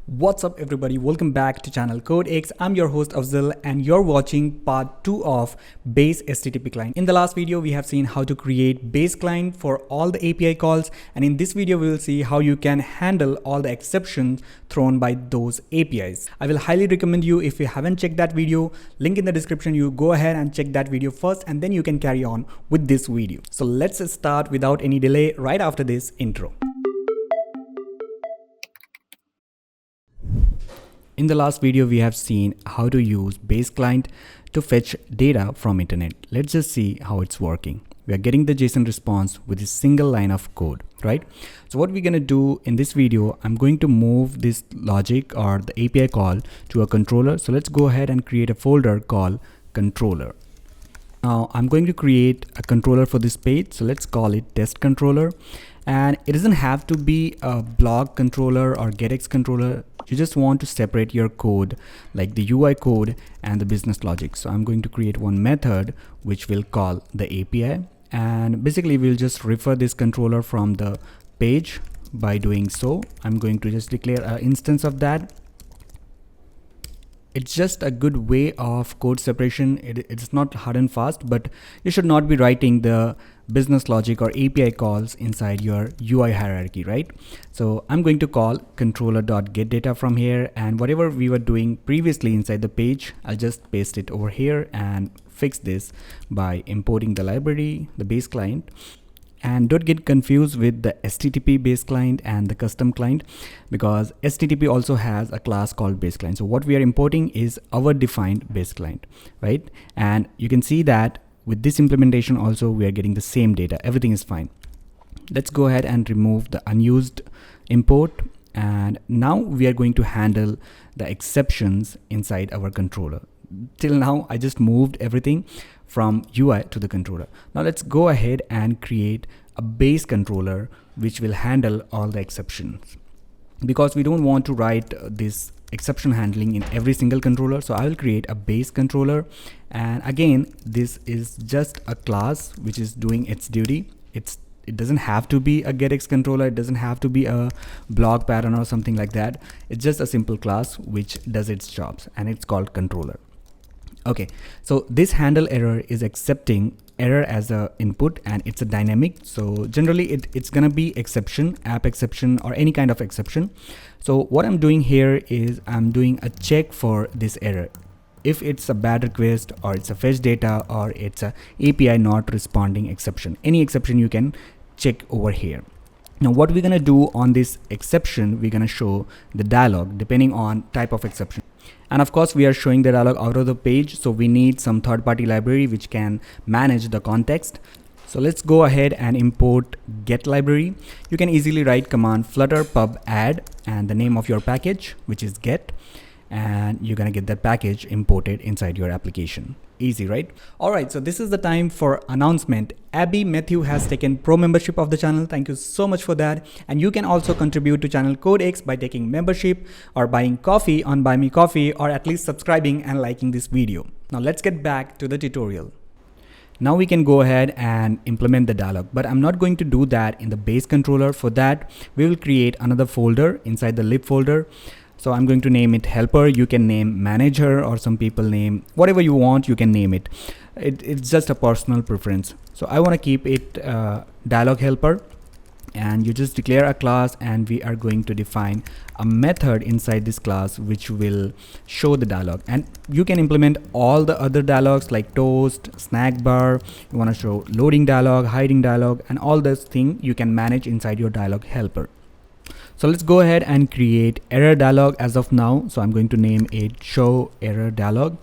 What's up everybody, welcome back to channel CodeX. I'm your host Afzal and you're watching part 2 of base HTTP client. In the last video we have seen how to create base client for all the API calls, and in this video we will see how you can handle all the exceptions thrown by those APIs. I will highly recommend you, if you haven't checked that video, link in the description, you go ahead and check that video first and then you can carry on with this video. So let's start without any delay right after this intro. In the last video, we have seen how to use base client to fetch data from internet. Let's just see how it's working. We are getting the JSON response with a single line of code, right? So what we're going to do in this video, I'm going to move this logic or the API call to a controller. So let's go ahead and create a folder called controller. Now I'm going to create a controller for this page. So let's call it test controller. And it doesn't have to be a blog controller or getX controller. You just want to separate your code, like the UI code and the business logic. So I'm going to create one method which will call the API, and basically we'll just refer this controller from the page. By doing so, I'm going to just declare an instance of that. It's just a good way of code separation. It's not hard and fast, but you should not be writing the business logic or API calls inside your UI hierarchy, right? So I'm going to call controller.getData from here, and whatever we were doing previously inside the page, I'll just paste it over here and fix this by importing the library, the base client. And don't get confused with the HTTP base client and the custom client, because HTTP also has a class called base client. So what we are importing is our defined base client, right? And you can see that with this implementation also we are getting the same data. Everything is fine. Let's go ahead and remove the unused import. And now we are going to handle the exceptions inside our controller. Till now I just moved everything from UI to the controller. Now let's go ahead and create a base controller which will handle all the exceptions, because we don't want to write this exception handling in every single controller. So I will create a base controller, and again this is just a class which is doing its duty. It doesn't have to be a getX controller, it doesn't have to be a blog pattern or something like that. It's just a simple class which does its jobs, and it's called controller. Okay, so this handle error is accepting error as a input, and it's a dynamic. So generally it's gonna be exception, app exception, or any kind of exception. So what I'm doing here is I'm doing a check for this error. If it's a bad request, or it's a fetch data, or it's a API not responding exception, any exception you can check over here. Now what we're gonna do on this exception, we're gonna show the dialog depending on type of exception. And of course we are showing the dialog out of the page, so we need some third-party library which can manage the context. So let's go ahead and import get library. You can easily write command flutter pub add and the name of your package, which is get, and you're gonna get that package imported inside your application. Easy, right? All right, so this is the time for announcement. Abby Matthew has taken pro membership of the channel. Thank you so much for that. And you can also contribute to channel CodeX by taking membership or buying coffee on Buy Me Coffee, or at least subscribing and liking this video. Now let's get back to the tutorial. Now we can go ahead and implement the dialog, but I'm not going to do that in the base controller. For that, we will create another folder inside the lib folder. So I'm going to name it helper. You can name manager, or some people name whatever you want, you can name it. It's just a personal preference. So I want to keep it dialog helper, and you just declare a class, and we are going to define a method inside this class which will show the dialog. And you can implement all the other dialogs like toast, snack bar. You want to show loading dialog, hiding dialog, and all this thing you can manage inside your dialog helper. So let's go ahead and create error dialog as of now. So I'm going to name it show error dialog.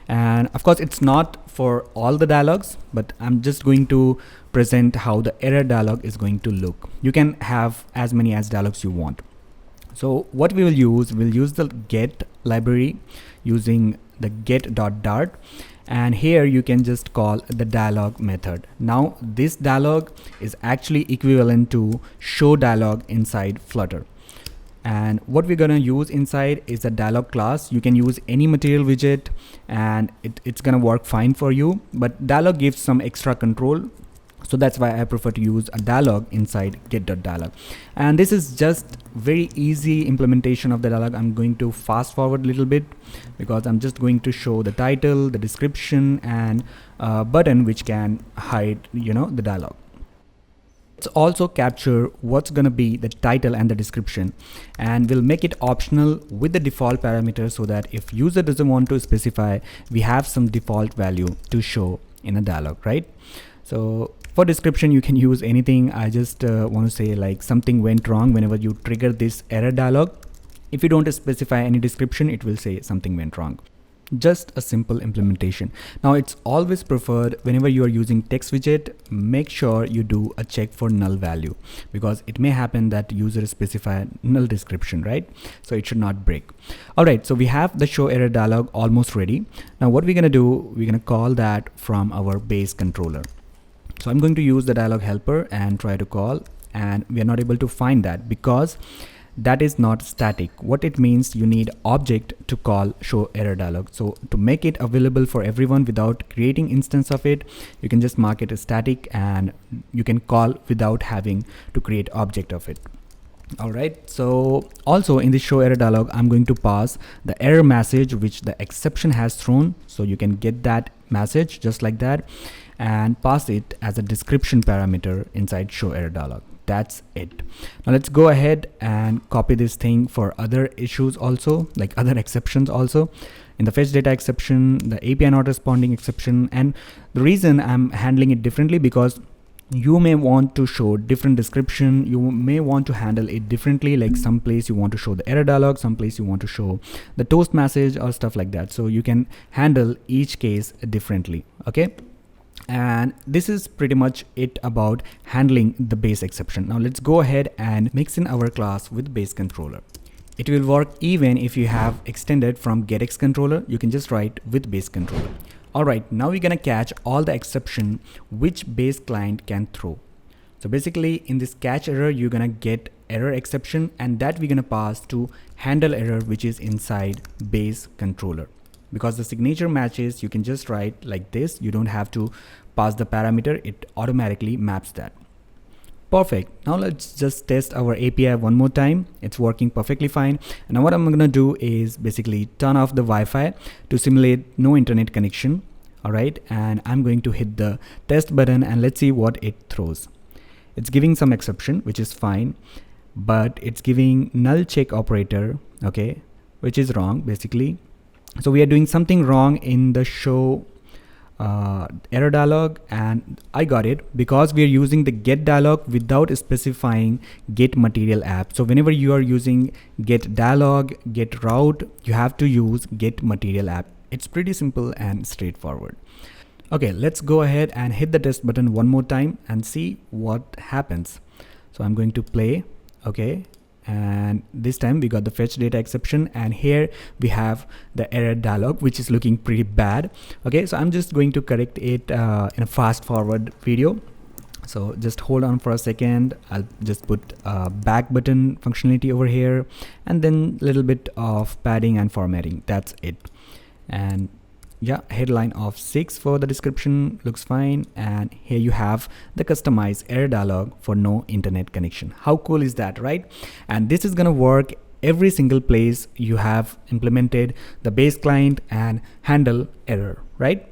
And of course it's not for all the dialogs, but I'm just going to present how the error dialog is going to look. You can have as many as dialogs you want. So what we'll use the get library using the get.dart. And here you can just call the dialog method. Now this dialog is actually equivalent to show dialog inside Flutter. And what we're gonna use inside is a dialog class. You can use any material widget and it's gonna work fine for you, but dialog gives some extra control. So that's why I prefer to use a dialog inside get.dialog. And this is just very easy implementation of the dialog. I'm going to fast forward a little bit because I'm just going to show the title, the description, and a button which can hide, the dialog. Let's also capture what's going to be the title and the description, and we'll make it optional with the default parameter so that if user doesn't want to specify, we have some default value to show in a dialog, right? So for description, you can use anything. I just want to say like something went wrong whenever you trigger this error dialog. If you don't specify any description, it will say something went wrong. Just a simple implementation. Now it's always preferred whenever you are using text widget, make sure you do a check for null value, because it may happen that user specify null description, right? So it should not break. All right, so we have the show error dialog almost ready. Now what we're gonna do, we're gonna call that from our base controller. So I'm going to use the dialog helper and try to call, and we are not able to find that because that is not static. What it means, you need object to call show error dialog. So to make it available for everyone without creating instance of it, you can just mark it as static and you can call without having to create object of it. All right, so also in the show error dialog, I'm going to pass the error message which the exception has thrown. So you can get that message just like that and pass it as a description parameter inside show error dialog. That's it. Now let's go ahead and copy this thing for other issues also, like other exceptions also. In the fetch data exception, the API not responding exception, and the reason I'm handling it differently because you may want to show different description, you may want to handle it differently, like some place you want to show the error dialog, some place you want to show the toast message or stuff like that. So you can handle each case differently, okay? And this is pretty much it about handling the base exception. Now let's go ahead and mix in our class with base controller. It will work even if you have extended from getX controller. You can just write with base controller. All right, now we're gonna catch all the exception which base client can throw. So basically in this catch error, you're gonna get error exception, and that we're gonna pass to handle error, which is inside base controller. Because the signature matches, you can just write like this. You don't have to pass the parameter, it automatically maps that. Perfect. Now let's just test our API one more time. It's working perfectly fine. And now what I'm gonna do is basically turn off the Wi-Fi to simulate no internet connection. All right, and I'm going to hit the test button and let's see what it throws. It's giving some exception, which is fine, but it's giving null check operator, okay, which is wrong basically. So we are doing something wrong in the show error dialog, and I got it because we are using the get dialog without specifying get material app. So whenever you are using get dialog, get route, you have to use get material app. It's pretty simple and straightforward. Okay, let's go ahead and hit the test button one more time and see what happens. So I'm going to play, okay, and this time we got the fetch data exception, and here we have the error dialog, which is looking pretty bad. Okay, so I'm just going to correct it in a fast forward video. So just hold on for a second. I'll just put a back button functionality over here, and then a little bit of padding and formatting. That's it. And yeah, headline of 6 for the description looks fine, and here you have the customized error dialog for no internet connection. How cool is that, right? And this is gonna work every single place you have implemented the base client and handle error, right?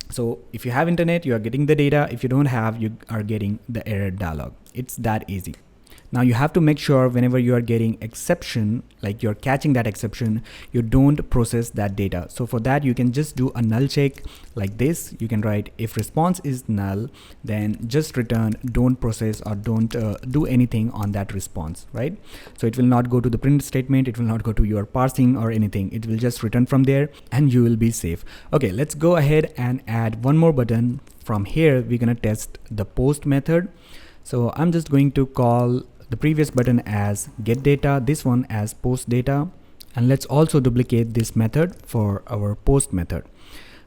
So if you have internet, you are getting the data. If you don't have, you are getting the error dialog. It's that easy. Now you have to make sure whenever you are getting exception, like you're catching that exception, you don't process that data. So for that, you can just do a null check like this. You can write if response is null, then just return don't process or don't do anything on that response, right? So it will not go to the print statement. It will not go to your parsing or anything. It will just return from there and you will be safe. Okay, let's go ahead and add one more button. From here, we're gonna test the post method. So I'm just going to call the previous button as get data, this one as post data, and let's also duplicate this method for our post method.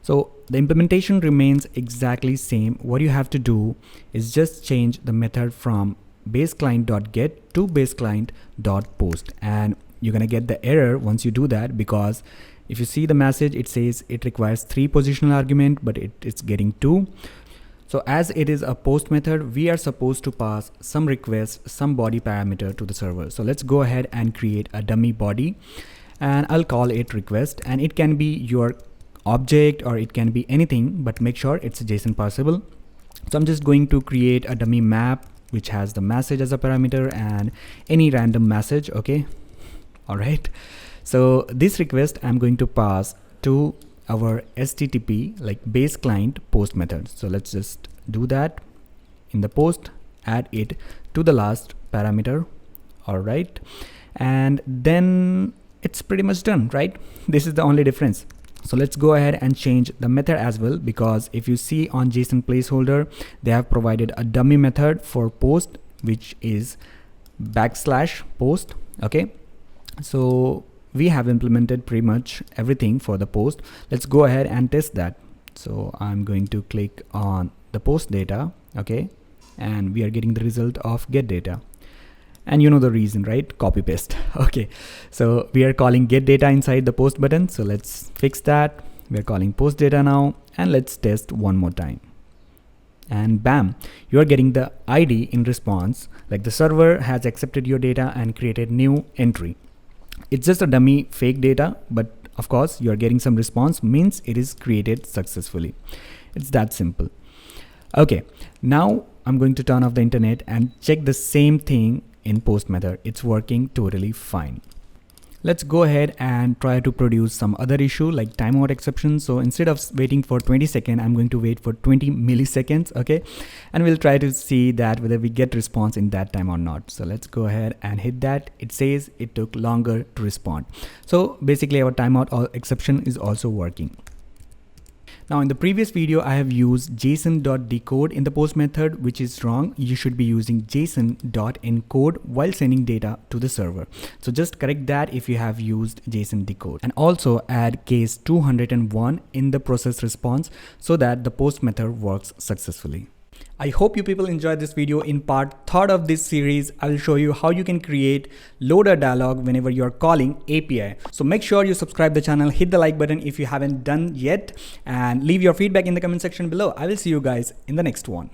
So the implementation remains exactly same. What you have to do is just change the method from baseclient.get to baseclient.post, and you're gonna get the error once you do that, because if you see the message, it says it requires 3 positional argument, but it's getting 2. So as it is a post method, we are supposed to pass some request, some body parameter to the server. So let's go ahead and create a dummy body, and I'll call it request, and it can be your object or it can be anything, but make sure it's JSON parsable. So I'm just going to create a dummy map which has the message as a parameter and any random message. Okay, all right. So this request I'm going to pass to our HTTP, like base client post method. So let's just do that. In the post, add it to the last parameter. All right, and then it's pretty much done, right? This is the only difference. So let's go ahead and change the method as well, because if you see on JSON placeholder, they have provided a dummy method for post, which is \post. Okay, so we have implemented pretty much everything for the post. Let's go ahead and test that. So I'm going to click on the post data. Okay, and we are getting the result of get data. And you know the reason, right? Copy paste. Okay, so we are calling get data inside the post button. So let's fix that. We're calling post data now, and let's test one more time. And bam, you are getting the ID in response, like the server has accepted your data and created new entry. It's just a dummy fake data, but of course you are getting some response, means it is created successfully. It's that simple. Okay, now I'm going to turn off the internet and check the same thing in post method. It's working totally fine. Let's go ahead and try to produce some other issue like timeout exception. So instead of waiting for 20 seconds, I'm going to wait for 20 milliseconds. Okay, and we'll try to see that whether we get response in that time or not. So let's go ahead and hit that. It says it took longer to respond. So basically our timeout or exception is also working. Now in the previous video, I have used JSON.decode in the post method, which is wrong. You should be using JSON.encode while sending data to the server. So just correct that if you have used JSON decode, and also add case 201 in the process response so that the post method works successfully. I hope you people enjoyed this video. In part third of this series, I will show you how you can create loader dialog whenever you're calling API. So make sure you subscribe the channel, hit the like button if you haven't done yet, and leave your feedback in the comment section below. I will see you guys in the next one.